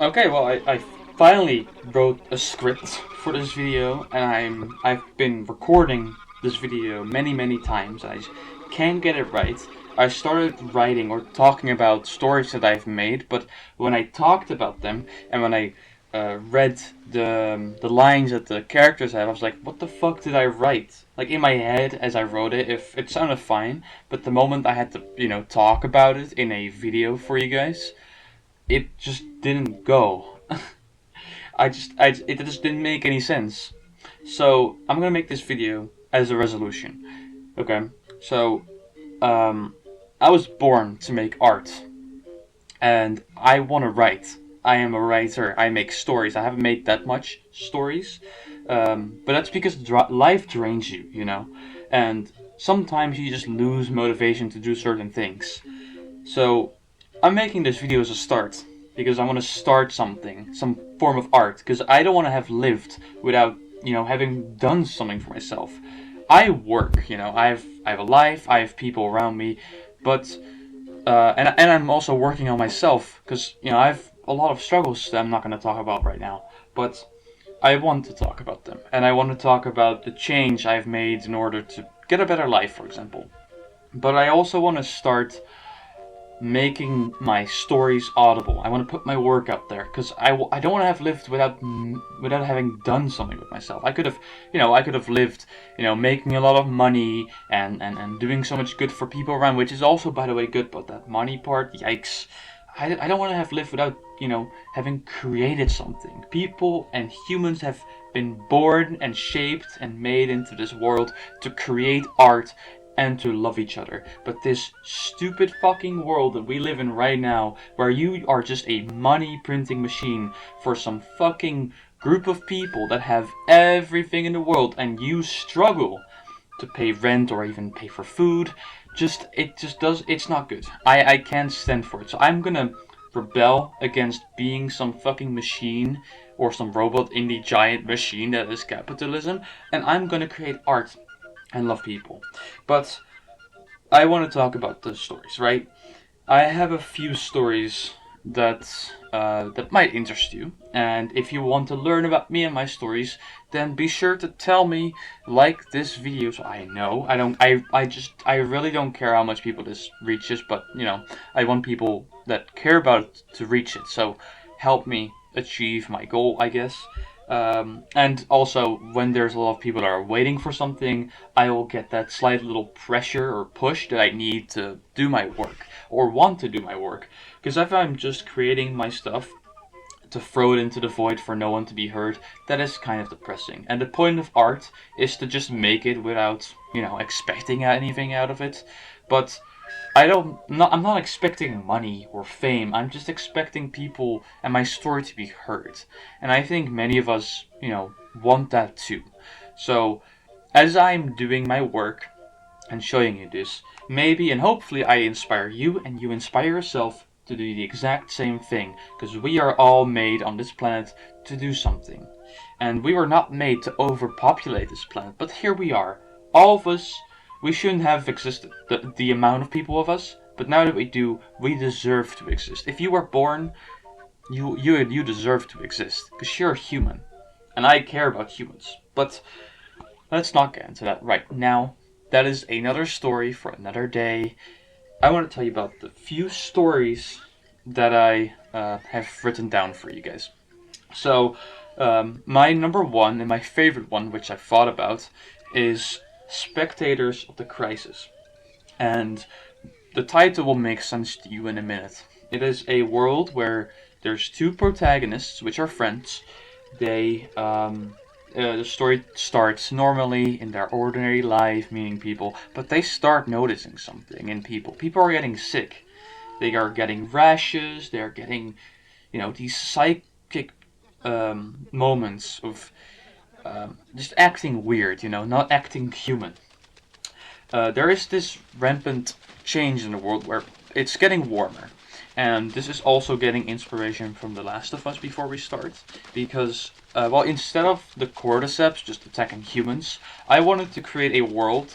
Okay, well, I finally wrote a script for this video, and I've been recording this video many times. I just can't get it right. I started writing or talking about stories that I've made, but when I talked about them and when I read the lines that the characters have, I was like, what the fuck did I write? Like in my head as I wrote it, if it sounded fine, but the moment I had to talk about it in a video for you guys, it just didn't go. It just didn't make any sense. So I'm gonna make this video as a resolution. Okay. So um, I was born to make art, and I want to write. I am a writer. I make stories. I haven't made that much stories, but that's because life drains you, and sometimes you just lose motivation to do certain things. So I'm making this video as a start because I want to start something, some form of art, because I don't want to have lived without, having done something for myself. I work, I have a life, I have people around me, but and I'm also working on myself because I have a lot of struggles that I'm not going to talk about right now, but I want to talk about them, and I want to talk about the change I've made in order to get a better life, for example. But I also want to start making my stories audible. I want to put my work out there because I don't want to have lived without having done something with myself. I could have lived, making a lot of money and doing so much good for people around, which is also, by the way, good. But that money part, yikes. I don't want to have lived without, having created something. People and humans have been born and shaped and made into this world to create art and to love each other. But this stupid fucking world that we live in right now, where you are just a money printing machine for some fucking group of people that have everything in the world, and you struggle to pay rent or even pay for food, it's not good. I can't stand for it. So I'm gonna rebel against being some fucking machine or some robot indie giant machine that is capitalism, and I'm gonna create art and love people. But I want to talk about the stories, right? I have a few stories that might interest you, and if you want to learn about me and my stories, then be sure to tell me, like this video, so I know. I really don't care how much people this reaches, but I want people that care about it to reach it. So help me achieve my goal, I guess. And also, when there's a lot of people that are waiting for something, I will get that slight little pressure or push that I need to do my work or want to do my work. Because if I'm just creating my stuff to throw it into the void for no one to be heard, that is kind of depressing. And the point of art is to just make it without, expecting anything out of it. But I'm not expecting money or fame. I'm just expecting people and my story to be heard. And I think many of us, want that too. So, as I'm doing my work and showing you this, maybe and hopefully I inspire you and you inspire yourself to do the exact same thing, because we are all made on this planet to do something. And we were not made to overpopulate this planet, but here we are. All of us, we shouldn't have existed, the amount of people of us, but now that we do, we deserve to exist. If you were born, you deserve to exist, because you're a human. And I care about humans. But let's not get into that right now. That is another story for another day. I want to tell you about the few stories that I have written down for you guys. So, my number one and my favorite one, which I thought about, is Spectators of the Crisis. And the title will make sense to you in a minute. It is a world where there's two protagonists, which are friends. The story starts normally in their ordinary life, meeting people, but they start noticing something in people. People are getting sick. They are getting rashes. They are getting, these psychic moments of just acting weird, not acting human. There is this rampant change in the world where it's getting warmer. And this is also getting inspiration from The Last of Us before we start. Because, instead of the cordyceps just attacking humans, I wanted to create a world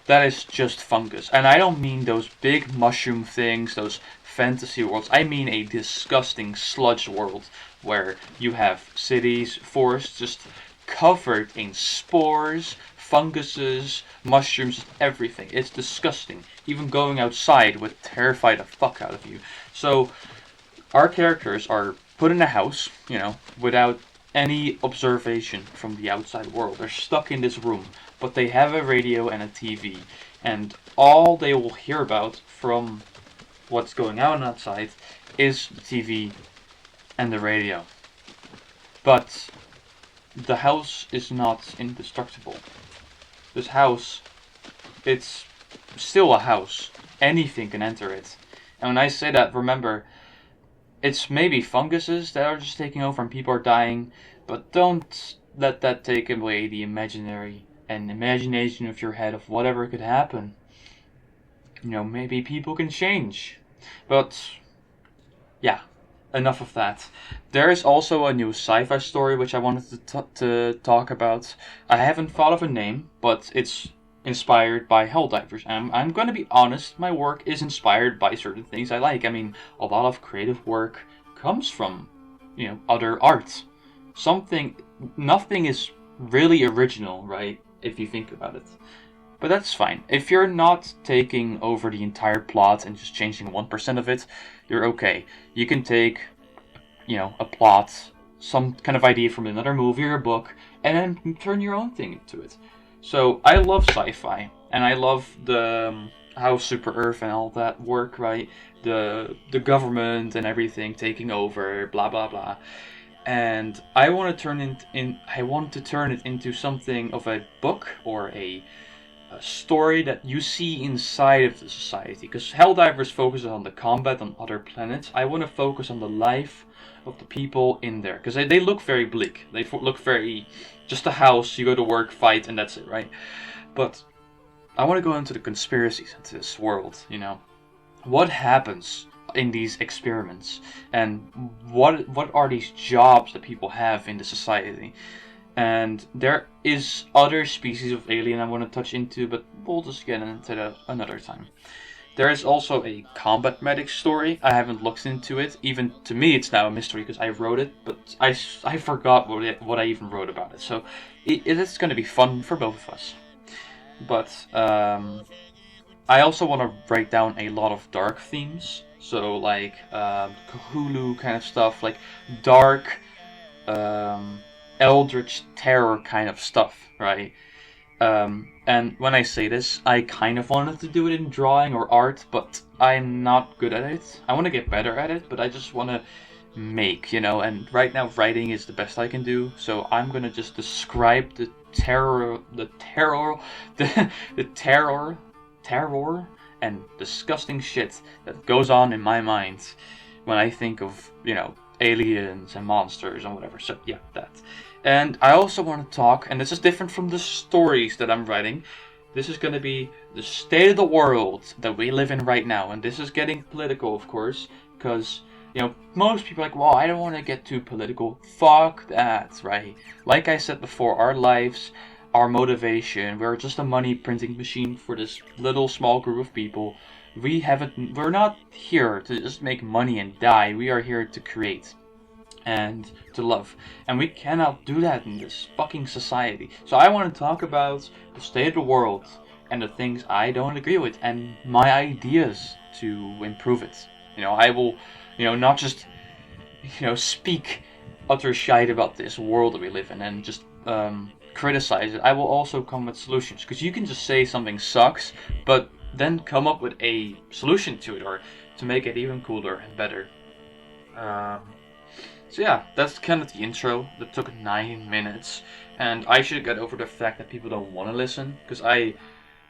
that is just fungus. And I don't mean those big mushroom things, those fantasy worlds. I mean a disgusting sludge world where you have cities, forests just covered in spores, funguses, mushrooms, everything. It's disgusting. Even going outside would terrify the fuck out of you. So our characters are put in a house, without any observation from the outside world. They're stuck in this room, but they have a radio and a TV, and all they will hear about from what's going on outside is the TV and the radio. But the house is not indestructible. This house, it's still a house. Anything can enter it. And when I say that, remember, it's maybe funguses that are just taking over and people are dying, but don't let that take away the imagination of your head of whatever could happen. Maybe people can change. But, yeah, enough of that. There is also a new sci-fi story which I wanted to talk about. I haven't thought of a name, but it's inspired by Helldivers. And I'm going to be honest, my work is inspired by certain things I like. I mean, a lot of creative work comes from, other art. Nothing is really original, right? If you think about it. But that's fine. If you're not taking over the entire plot and just changing 1% of it, you're okay. You can take, a plot, some kind of idea from another movie or a book, and then turn your own thing into it. So I love sci-fi, and I love how Super Earth and all that work, right? The government and everything taking over, blah blah blah. And I want to turn it into something of a book or a story that you see inside of the society. Because Helldivers focuses on the combat on other planets. I want to focus on the life of the people in there. Because they look very bleak. They look very... just a house, you go to work, fight, and that's it, right? But I want to go into the conspiracies into this world, What happens in these experiments? And what are these jobs that people have in the society? And there is other species of alien I want to touch into, but we'll just get into that another time. There is also a combat medic story. I haven't looked into it. Even to me, it's now a mystery because I wrote it, but I forgot what I even wrote about it. So it's going to be fun for both of us. But I also want to break down a lot of dark themes. So like Cthulhu kind of stuff, like dark... eldritch terror kind of stuff, right? And when I say this, I kind of wanted to do it in drawing or art, but I'm not good at it. I want to get better at it, but I just want to make, and right now writing is the best I can do, so I'm gonna just describe the terror and disgusting shit that goes on in my mind when I think of, aliens and monsters and whatever. So yeah, that. And I also want to talk, and this is different from the stories that I'm writing. This is going to be the state of the world that we live in right now. And this is getting political, of course, because, most people are like, well, I don't want to get too political. Fuck that, right? Like I said before, our lives, our motivation, we're just a money printing machine for this little small group of people. We're not here to just make money and die. We are here to create and to love. And we cannot do that in this fucking society. So I want to talk about the state of the world and the things I don't agree with and my ideas to improve it. I will, not just, speak utter shite about this world that we live in and just criticize it. I will also come with solutions. Because you can just say something sucks, but then come up with a solution to it or to make it even cooler and better. So yeah, that's kind of the intro. That took 9 minutes, and I should get over the fact that people don't want to listen, because I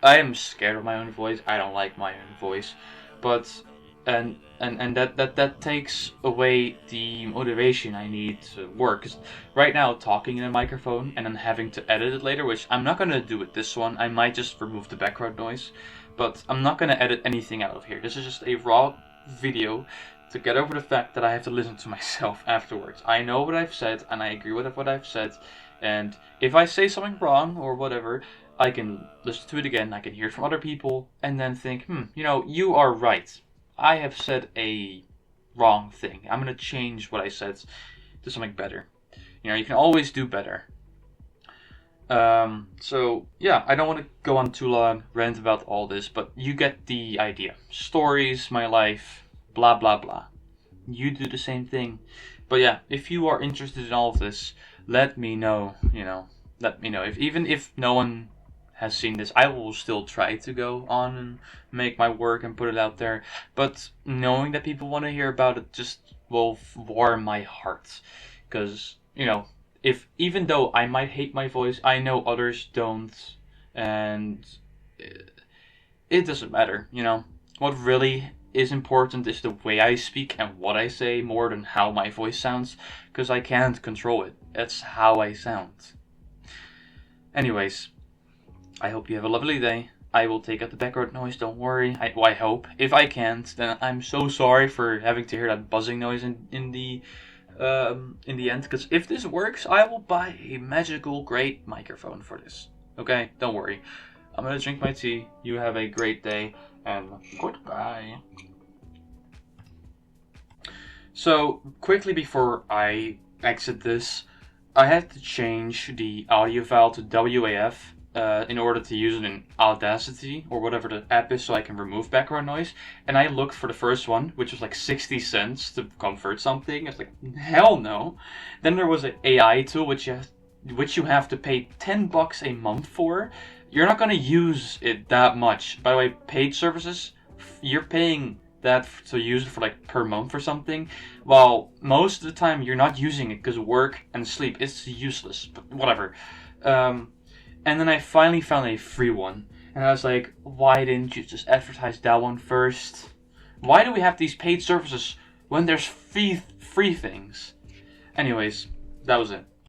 am scared of my own voice. I don't like my own voice, but and that takes away the motivation I need to work. Because right now, talking in a microphone and then having to edit it later, which I'm not gonna do with this one. I might just remove the background noise, but I'm not gonna edit anything out of here. This is just a raw video to get over the fact that I have to listen to myself afterwards. I know what I've said, and I agree with what I've said, and if I say something wrong or whatever, I can listen to it again, I can hear it from other people, and then think, you are right. I have said a wrong thing. I'm gonna change what I said to something better. You know, you can always do better. So yeah, I don't want to go on too long, rant about all this, but you get the idea. Stories, my life, blah blah blah. You do the same thing. But yeah, if you are interested in all of this, let me know, let me know. Even if no one has seen this, I will still try to go on and make my work and put it out there. But knowing that people want to hear about it just will warm my heart. Because, if even though I might hate my voice, I know others don't. And it doesn't matter, What really is important is the way I speak and what I say more than how my voice sounds, because I can't control it. It's how I sound. Anyways, I hope you have a lovely day. I will take out the background noise, don't worry. I hope. If I can't, then I'm so sorry for having to hear that buzzing noise in the end, because if this works, I will buy a magical great microphone for this. Okay, don't worry. I'm gonna drink my tea. You have a great day, and goodbye. So, quickly before I exit this, I had to change the audio file to WAV in order to use it in Audacity or whatever the app is, so I can remove background noise. And I looked for the first one, which was like 60 cents to convert something. I was like, hell no. Then there was an AI tool which you have to pay $10 a month for. You're not gonna use it that much. By the way, paid services, you're paying that to use it for like per month or something, while most of the time you're not using it because work and sleep, it's useless, but whatever. And then I finally found a free one, and I was like, why didn't you just advertise that one first? Why do we have these paid services when there's free things? Anyways, that was it.